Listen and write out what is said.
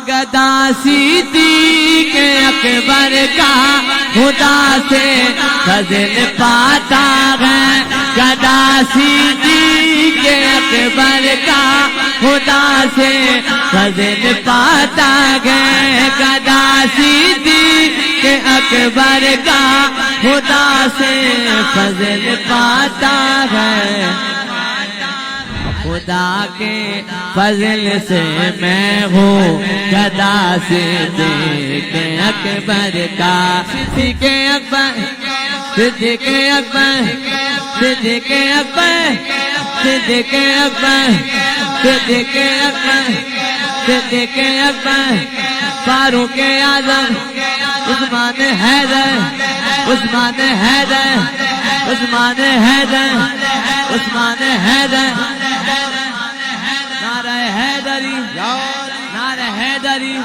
گدا صدیق اکبر کا خدا سے فضل پاتا ہے گدا صدیق اکبر کا خدا سے فضل پاتا ہے گدا صدیق اکبر کا خدا سے فضل پاتا ہے خدا کے فضل سے میں ہوں گدا صدیق اکبر کا صدیق اکبر صدیق اکبر صدیق اکبر صدیق اکبر صدیق اکبر صدیق اکبر فاروق اعظم عثمان حیدر عثمان حیدر عثمان حیدر عثمان حیدر نعرہ حیدری نعرہ حیدری